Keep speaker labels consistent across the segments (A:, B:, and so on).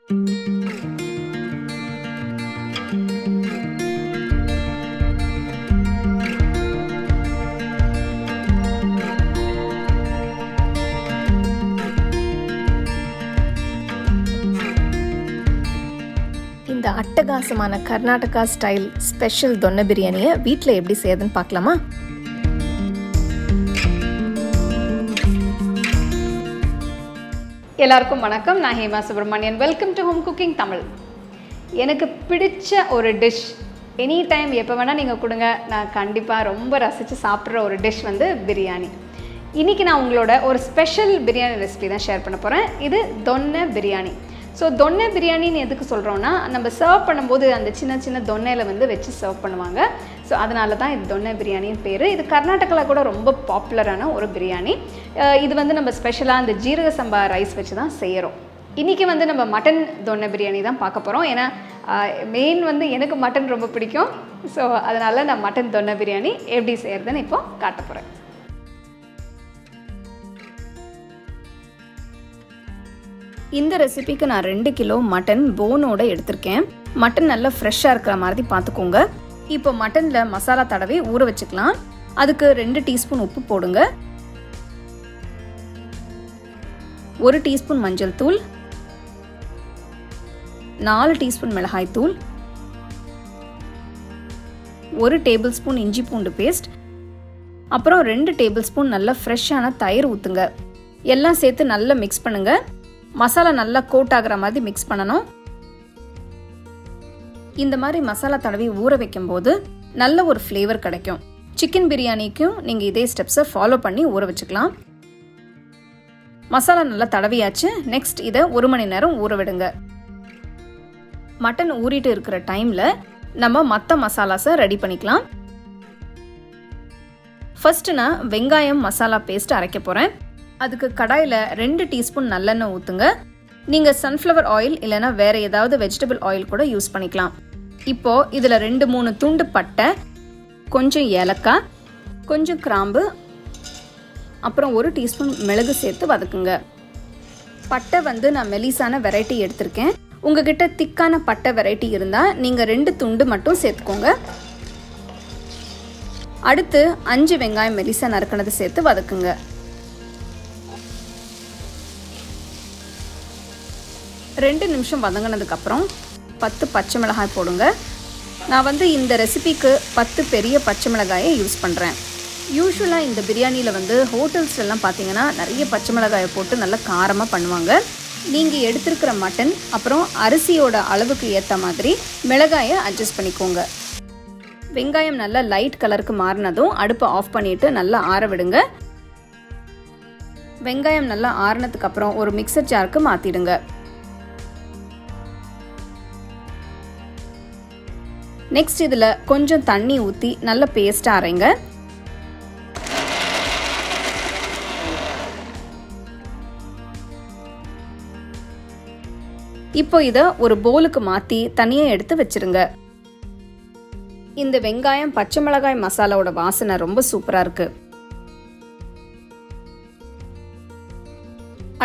A: இந்த அட்டகாசமான Karnataka style special தொன்ன பிரியாணியை வீட்டில் எப்படி செய்யறதுன்னு பார்க்கலாமா?
B: எல்லாருக்கும் வணக்கம். நான் Hema Subramanian. Welcome to home cooking Tamil. எனக்கு பிடிச்ச ஒரு டிஷ் எனி டைம் எப்போ வேணால் நீங்கள் கொடுங்க, நான் கண்டிப்பாக ரொம்ப ரசித்து சாப்பிட்ற ஒரு டிஷ் வந்து பிரியாணி. இன்றைக்கி நான் உங்களோட ஒரு ஸ்பெஷல் பிரியாணி ரெசிபி தான் ஷேர் பண்ண போகிறேன். இது தொன்ன பிரியாணி. ஸோ தொன்னை பிரியாணின்னு எதுக்கு சொல்கிறோன்னா, நம்ம சர்வ் பண்ணும்போது அந்த சின்ன சின்ன தொன்னையில் வந்து வச்சு சர்வ் பண்ணுவாங்க. ஸோ அதனால தான் இது தொன்னை பிரியாணின்னு பேர். இது கர்நாடகாவில் கூட ரொம்ப பாப்புலரான ஒரு பிரியாணி. இது வந்து நம்ம ஸ்பெஷலாக அந்த ஜீரக சம்பா ரைஸ் வச்சு தான் செய்கிறோம். இன்றைக்கி வந்து நம்ம மட்டன் தொன்னை பிரியாணி தான் பார்க்க போகிறோம். ஏன்னா மெயின் வந்து எனக்கு மட்டன் ரொம்ப பிடிக்கும். ஸோ அதனால் நான் மட்டன் தொன்னை பிரியாணி எப்படி செய்கிறதுன்னு இப்போது காட்ட போகிறேன்.
A: இந்த ரெசிபிக்கு நான் 2 கிலோ மட்டன் போனோட எடுத்திருக்கேன். மட்டன் நல்லா ஃப்ரெஷ்ஷாக இருக்கிற மாதிரி பார்த்துக்கோங்க. இப்போ மட்டனில் மசாலா தடவி ஊற வச்சுக்கலாம். அதுக்கு 2 டீஸ்பூன் உப்பு போடுங்க, 1 டீஸ்பூன் மஞ்சள் தூள், 4 டீஸ்பூன் மிளகாய் தூள், 1 டேபிள் ஸ்பூன் இஞ்சி பூண்டு பேஸ்ட், அப்புறம் 2 டேபிள் ஸ்பூன் நல்ல ஃப்ரெஷ்ஷான தயிர் ஊற்றுங்க. எல்லாம் சேர்த்து நல்லா மிக்ஸ் பண்ணுங்க. மசாலா நல்லா கோட் ஆகிற மாதிரி மிக்ஸ் பண்ணணும். இந்த மாதிரி மசாலா தடவி ஊற வைக்கும் போது நல்ல ஒரு ஃப்ளேவர் கிடைக்கும். சிக்கன் பிரியாணிக்கும் நீங்கள் இதே ஸ்டெப்ஸை ஃபாலோ பண்ணி ஊற வச்சுக்கலாம். மசாலா நல்லா தடவியாச்சு. நெக்ஸ்ட் இதை 1 மணி நேரம் ஊற விடுங்க. மட்டன் ஊறிட்டு இருக்கிற டைமில் நம்ம மற்ற மசாலாஸை ரெடி பண்ணிக்கலாம். ஃபர்ஸ்ட் நான் வெங்காயம் மசாலா பேஸ்ட் அரைக்க போகிறேன். அதுக்கு கடாயில் 2 டீஸ்பூன் நல்லெண்ணெய் ஊற்றுங்க. நீங்கள் சன்ஃப்ளவர் ஆயில் இல்லைனா வேறு ஏதாவது வெஜிடபிள் ஆயில் கூட யூஸ் பண்ணிக்கலாம். இப்போது இதில் 2-3 துண்டு பட்டை, கொஞ்சம் ஏலக்காய், கொஞ்சம் கிராம்பு, அப்புறம் 1 டீஸ்பூன் மிளகு சேர்த்து வதக்குங்க. பட்டை வந்து நான் மெலிசான வெரைட்டி எடுத்திருக்கேன். உங்ககிட்ட திக்கான பட்டை வெரைட்டி இருந்தால் நீங்கள் 2 துண்டு மட்டும் சேர்த்துக்கோங்க. அடுத்து 5 வெங்காயம் மெலிசா நறுக்கினது சேர்த்து வதக்குங்க. 2 நிமிஷம் வதங்கினதுக்கப்புறம் 10 பச்சை மிளகாய் போடுங்க. நான் வந்து இந்த ரெசிபிக்கு 10 பெரிய பச்சை மிளகாயை யூஸ் பண்ணுறேன். யூஸ்வலாக இந்த பிரியாணியில் வந்து ஹோட்டல்ஸ்லாம் பார்த்தீங்கன்னா நிறைய பச்சை மிளகாயை போட்டு நல்லா காரமாக பண்ணுவாங்க. நீங்கள் எடுத்துருக்கிற மட்டன் அப்புறம் அரிசியோட அளவுக்கு ஏற்ற மாதிரி மிளகாயை அட்ஜஸ்ட் பண்ணிக்கோங்க. வெங்காயம் நல்லா லைட் கலருக்கு மாறினதும் அடுப்பை ஆஃப் பண்ணிவிட்டு நல்லா ஆற விடுங்க. வெங்காயம் நல்லா ஆறினதுக்கு அப்புறம் ஒரு மிக்சர் ஜாருக்கு மாற்றிடுங்க. நெக்ஸ்ட் இதில் கொஞ்சம் தண்ணி ஊற்றி நல்ல பேஸ்ட்டாக அரைங்க. இப்போ இதை ஒரு பவுலுக்கு மாற்றி தனியாக எடுத்து வச்சிருங்க. இந்த வெங்காயம் பச்சை மிளகாய் மசாலாவோட வாசனை ரொம்ப சூப்பராக இருக்கு.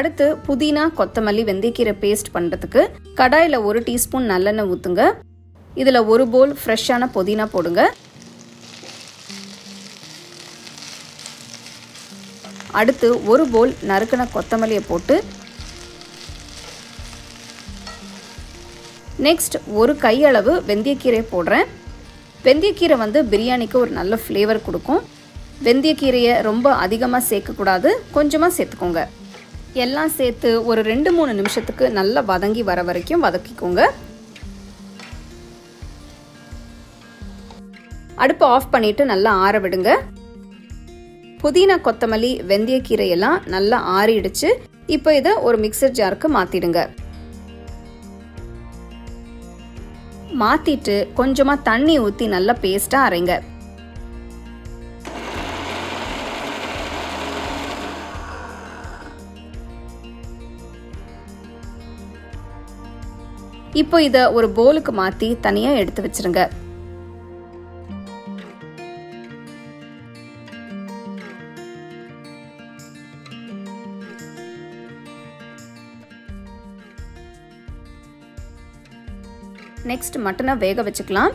A: அடுத்து புதினா, கொத்தமல்லி, வெந்தயக்கீரை பேஸ்ட் பண்ணுறதுக்கு கடாயில் 1 டீஸ்பூன் நல்லெண்ணெய் ஊற்றுங்க. இதில் 1 பவுல் ஃப்ரெஷ்ஷான புதினா போடுங்க. அடுத்து 1 பவுல் நறுக்கின கொத்தமல்லியை போட்டு நெக்ஸ்ட் 1 கையளவு வெந்தயக்கீரை போடுறேன். வெந்தயக்கீரை வந்து பிரியாணிக்கு ஒரு நல்ல ஃப்ளேவர் கொடுக்கும். வெந்தயக்கீரையை ரொம்ப அதிகமாக சேர்க்கக்கூடாது, கொஞ்சமாக சேர்த்துக்கோங்க. எல்லாம் சேர்த்து ஒரு 2-3 நிமிஷத்துக்கு நல்லா வதங்கி வர வரைக்கும் வதக்கிக்கோங்க. அடுப்பை ஆஃப் பண்ணிட்டு நல்லா ஆற விடுங்க. புதினா, கொத்தமல்லி, வெந்தயக்கீரை எல்லாம் நல்லா ஆறிடுச்சு. இப்போ இதை ஒரு மிக்சர் ஜாருக்கு மாத்திடுங்க. மாத்திட்டு கொஞ்சமா தண்ணி ஊற்றி நல்லா பேஸ்டா அரைங்க. இப்போ இதை ஒரு பவுலுக்கு மாற்றி தனியாக எடுத்து வச்சிருங்க. நெக்ஸ்ட் மட்டனை வேக வச்சுக்கலாம்.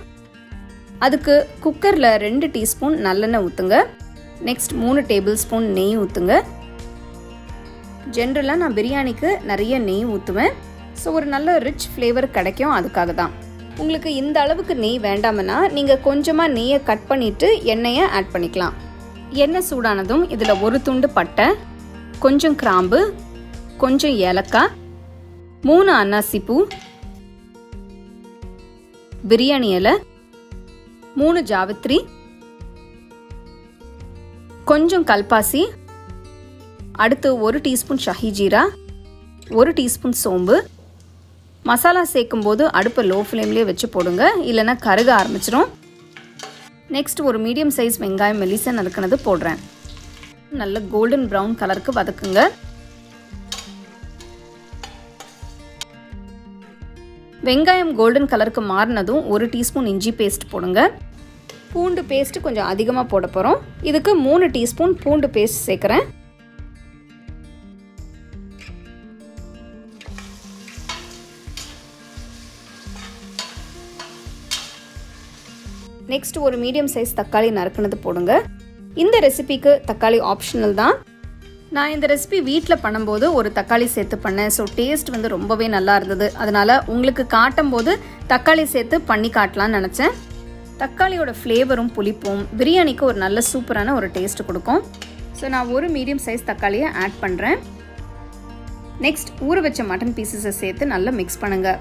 A: அதுக்கு குக்கரில் 2 டீஸ்பூன் நல்லெண்ணெய் ஊற்றுங்க. நெக்ஸ்ட் 3 டேபிள் ஸ்பூன் நெய் ஊற்றுங்க. ஜென்ரலாக நான் பிரியாணிக்கு நிறைய நெய் ஊற்றுவேன். ஸோ ஒரு நல்ல ரிச் ஃப்ளேவர் கிடைக்கும், அதுக்காக தான். உங்களுக்கு இந்த அளவுக்கு நெய் வேண்டாமனா நீங்கள் கொஞ்சமாக நெய்யை கட் பண்ணிவிட்டு எண்ணெயை ஆட் பண்ணிக்கலாம். எண்ணெய் சூடானதும் இதில் ஒரு துண்டு பட்டை, கொஞ்சம் கிராம்பு, கொஞ்சம் ஏலக்காய், 3 அன்னாசி பூ, பிரியாணி இலை, 3 ஜாவித்ரி, கொஞ்சம் கல்பாசி, அடுத்து 1 டீஸ்பூன் ஷாஹி ஜீரா, 1 டீஸ்பூன் சோம்பு. மசாலா சேர்க்கும் போது அடுப்பை லோ ஃப்ளேம்லேயே வச்சு போடுங்க, இல்லைன்னா கருக ஆரம்பிச்சிடும். நெக்ஸ்ட் ஒரு மீடியம் சைஸ் வெங்காயம் மெலிசா நறுக்கினது போடுறேன். நல்ல கோல்டன் ப்ரௌன் கலருக்கு வதக்குங்க. வெங்காயம் கோல்டன் கலருக்கு மாறினதும் 1 டீஸ்பூன் இஞ்சி பேஸ்ட் போடுங்க. பூண்டு பேஸ்ட் கொஞ்சம் அதிகமாக போட போகிறோம். இதுக்கு 3 டீஸ்பூன் பூண்டு பேஸ்ட் சேர்க்குறேன். நெக்ஸ்ட் ஒரு மீடியம் சைஸ் தக்காளி நறுக்குனது போடுங்க. இந்த ரெசிபிக்கு தக்காளி ஆப்ஷனல் தான். நான் இந்த ரெசிபி வீட்டில் பண்ணும்போது ஒரு தக்காளி சேர்த்து பண்ணேன். ஸோ டேஸ்ட் வந்து ரொம்பவே நல்லா இருந்தது. அதனால் உங்களுக்கு காட்டும் போது தக்காளி சேர்த்து பண்ணி காட்டலான்னு நினச்சேன். தக்காளியோட ஃப்ளேவரும் புளிப்பும் பிரியாணிக்கு ஒரு நல்ல சூப்பரான ஒரு டேஸ்ட் கொடுக்கும். ஸோ நான் ஒரு மீடியம் சைஸ் தக்காளியை ஆட் பண்ணுறேன். நெக்ஸ்ட் ஊற வச்ச மட்டன் பீசஸை சேர்த்து நல்லா மிக்ஸ் பண்ணுங்கள்.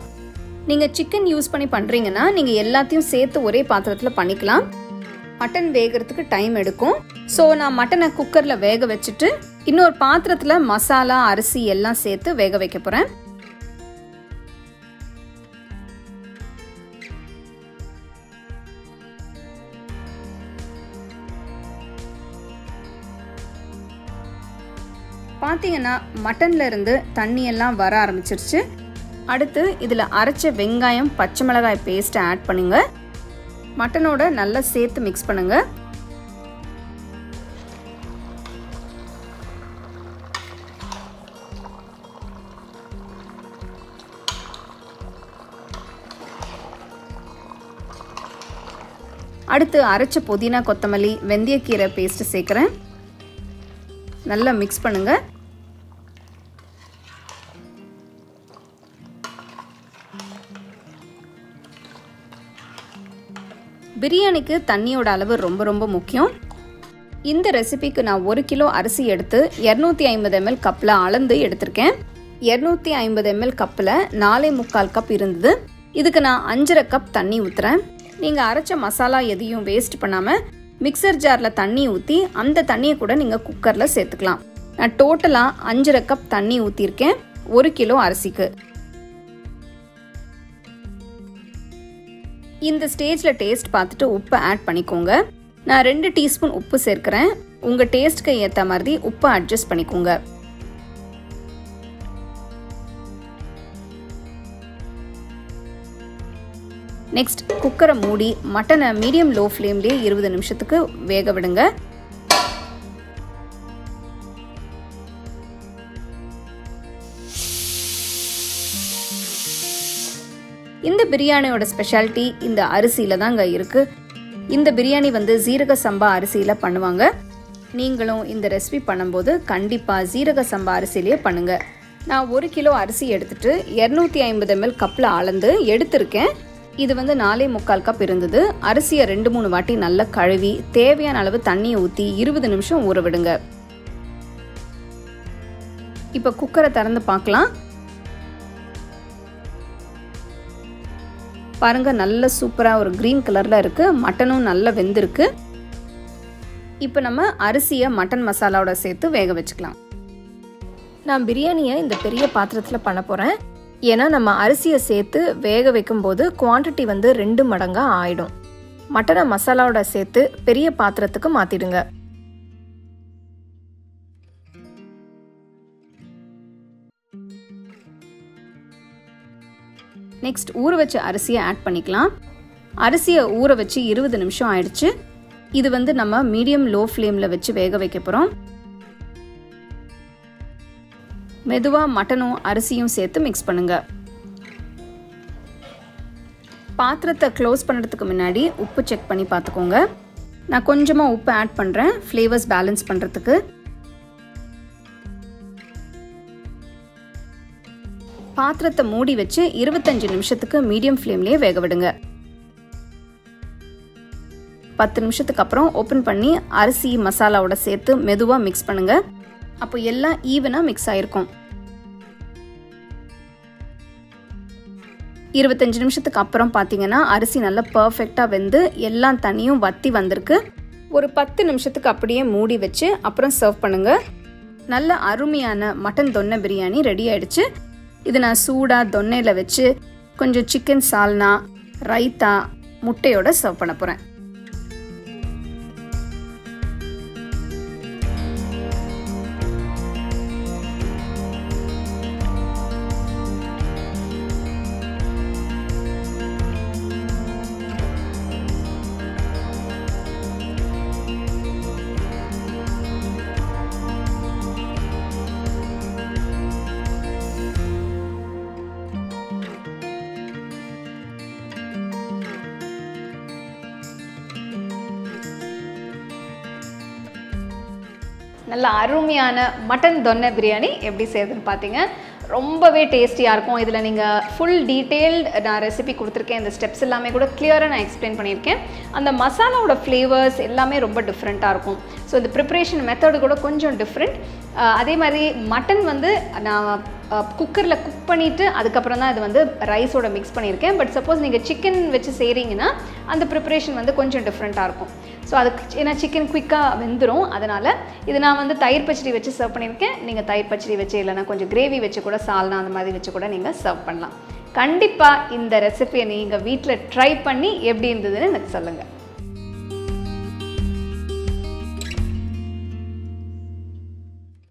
A: நீங்கள் சிக்கன் யூஸ் பண்ணி பண்ணுறீங்கன்னா நீங்கள் எல்லாத்தையும் சேர்த்து ஒரே பாத்திரத்தில் பண்ணிக்கலாம். மட்டன் வேகிறதுக்கு டைம் எடுக்கும். ஸோ நான் மட்டனை குக்கரில் வேக வச்சுட்டு இன்னொரு பாத்திரத்தில் மசாலா, அரிசி எல்லாம் சேர்த்து வேக வைக்க போகிறேன். பார்த்தீங்கன்னா மட்டன்ல இருந்து தண்ணி எல்லாம் வர ஆரம்பிச்சிருச்சு. அடுத்து இதில் அரைச்ச வெங்காயம், பச்சை மிளகாய் பேஸ்ட்டை ஆட் பண்ணுங்க. மட்டனோட நல்லா சேர்த்து மிக்ஸ் பண்ணுங்க. அடுத்து அரைச்ச புதினா, கொத்தமல்லி, வெந்தயக்கீரை பேஸ்ட் சேர்க்குறேன். நல்லா மிக்ஸ் பண்ணுங்க. பிரியாணிக்கு தண்ணியோட அளவு ரொம்ப ரொம்ப முக்கியம். இந்த ரெசிபிக்கு நான் 1 கிலோ அரிசி எடுத்து 250 ml கப்பில் அளந்து எடுத்திருக்கேன். 250 ml கப்பில் 4.25 கப் இருந்தது. இதுக்கு நான் 5.5 கப் தண்ணி ஊற்றுறேன். நீங்கள் அரைச்ச மசாலா எதையும் வேஸ்ட் பண்ணாமல் மிக்சர் ஜாரில் தண்ணி ஊற்றி அந்த தண்ணியை கூட நீங்கள் குக்கரில் சேர்த்துக்கலாம். நான் டோட்டலாக 5.5 கப் தண்ணி ஊற்றிருக்கேன் 1 கிலோ அரிசிக்கு. இந்த ஸ்டேஜில் டேஸ்ட் பார்த்துட்டு உப்பு ஆட் பண்ணிக்கோங்க. நான் 2 டீஸ்பூன் உப்பு சேர்க்கிறேன். உங்கள் டேஸ்ட்க்கு ஏற்ற மாதிரி உப்பை அட்ஜஸ்ட் பண்ணிக்கோங்க. நெக்ஸ்ட் குக்கரை மூடி மட்டனை மீடியம் லோ ஃப்ளேம்லேயே 20 நிமிஷத்துக்கு வேக விடுங்க. இந்த பிரியாணியோட ஸ்பெஷாலிட்டி இந்த அரிசியில் தாங்க இருக்குது. இந்த பிரியாணி வந்து ஜீரக சம்பா அரிசியில் பண்ணுவாங்க. நீங்களும் இந்த ரெசிபி பண்ணும்போது கண்டிப்பாக ஜீரக சம்பா அரிசியிலேயே பண்ணுங்கள். நான் 1 கிலோ அரிசி எடுத்துட்டு 250 ml கப்பில் அளந்து எடுத்திருக்கேன். இது வந்து 4.25 கப் இருந்தது. அரிசியை 2-3 வாட்டி நல்லா கழுவி தேவையான அளவு தண்ணியை ஊற்றி 20 நிமிஷம் ஊற விடுங்க. இப்போ குக்கரை திறந்து பார்க்கலாம். பாருங்க, நல்ல சூப்பராக ஒரு க்ரீன் கலரில் இருக்குது. மட்டனும் நல்லா வெந்திருக்கு. இப்போ நம்ம அரிசியை மட்டன் மசாலாவோட சேர்த்து வேக வச்சுக்கலாம். நான் பிரியாணியை இந்த பெரிய பாத்திரத்தில் பண்ண போகிறேன். ஏன்னா நம்ம அரிசியை சேர்த்து வேக வைக்கும்போது குவான்டிட்டி வந்து 2 மடங்காக ஆயிடும். மட்டனை மசாலாவோட சேர்த்து பெரிய பாத்திரத்துக்கு மாற்றிடுங்க. நெக்ஸ்ட் ஊற வச்ச அரிசியை ஆட் பண்ணிக்கலாம். அரிசியை ஊற வச்சு 20 நிமிஷம் ஆயிடுச்சு. இது வந்து நம்ம மீடியம் லோ ஃப்ளேமில் வச்சு வேக வைக்க போகிறோம். மெதுவாக மட்டனும் அரிசியும் சேர்த்து மிக்ஸ் பண்ணுங்க. பாத்திரத்தை க்ளோஸ் பண்ணுறதுக்கு முன்னாடி உப்பு செக் பண்ணி பார்த்துக்கோங்க. நான் கொஞ்சமாக உப்பு ஆட் பண்ணுறேன் ஃப்ளேவர்ஸ் பேலன்ஸ் பண்ணுறதுக்கு. பாத்திரத்தை மூடி வச்சு 25 நிமிஷத்துக்கு மீடியம் ஃப்ளேம்லேயே வேக விடுங்க. 10 நிமிஷத்துக்கு அப்புறம் ஓப்பன் பண்ணி அரிசி மசாலாவோட சேர்த்து மெதுவாக மிக்ஸ் பண்ணுங்க. அப்போ எல்லாம் ஈவனாக மிக்ஸ் ஆயிருக்கும். 25 நிமிஷத்துக்கு அப்புறம் பார்த்தீங்கன்னா அரிசி நல்லா பர்ஃபெக்டாக வெந்து எல்லா தண்ணியும் வற்றி வந்திருக்கு. ஒரு 10 நிமிஷத்துக்கு அப்படியே மூடி வச்சு அப்புறம் சர்வ் பண்ணுங்க. நல்ல அருமையான மட்டன் தொன்னை பிரியாணி ரெடி ஆயிடுச்சு. இது நான் சூடாக தொன்னையில் வச்சு கொஞ்சம் சிக்கன் சால்னா, ரைத்தா, முட்டையோட சர்வ் பண்ண போகிறேன்.
B: நல்ல அருமையான மட்டன் தொன்னை பிரியாணி எப்படி செய்யுதுன்னு பார்த்தீங்க. ரொம்பவே டேஸ்டியாக இருக்கும். இதில் நீங்கள் ஃபுல் டீட்டெயில்டு நான் ரெசிபி கொடுத்துருக்கேன். இந்த ஸ்டெப்ஸ் எல்லாமே கூட கிளியராக நான் எக்ஸ்பிளைன் பண்ணியிருக்கேன். அந்த மசாலாவோட ஃப்ளேவர்ஸ் எல்லாமே ரொம்ப டிஃப்ரெண்ட்டாக இருக்கும். ஸோ இந்த ப்ரிப்ரேஷன் மெத்தடு கூட கொஞ்சம் டிஃப்ரெண்ட். அதே மாதிரி மட்டன் வந்து நான் குக்கரில் குக் பண்ணிவிட்டு அதுக்கப்புறம் தான் இது வந்து ரைஸோட மிக்ஸ் பண்ணியிருக்கேன். பட் சப்போஸ் நீங்கள் சிக்கன் வச்சு செய்கிறீங்கன்னா அந்த ப்ரிப்ரேஷன் வந்து கொஞ்சம் டிஃப்ரெண்ட்டாக இருக்கும். ஸோ அதுக்கு ஏன்னா சிக்கன் குயிக்காக வெந்துடும். அதனால் இது நான் வந்து தயிர் பச்சடி வச்சு சர்வ் பண்ணியிருக்கேன். நீங்கள் தயிர் பச்சடி வச்சு இல்லைனா கொஞ்சம் கிரேவி வச்சு கூட சால்னா அந்த மாதிரி வச்சு கூட நீங்கள் சர்வ் பண்ணலாம். கண்டிப்பாக இந்த ரெசிபியை நீங்கள் வீட்டில் ட்ரை பண்ணி எப்படி இருந்ததுன்னு எனக்கு சொல்லுங்கள்.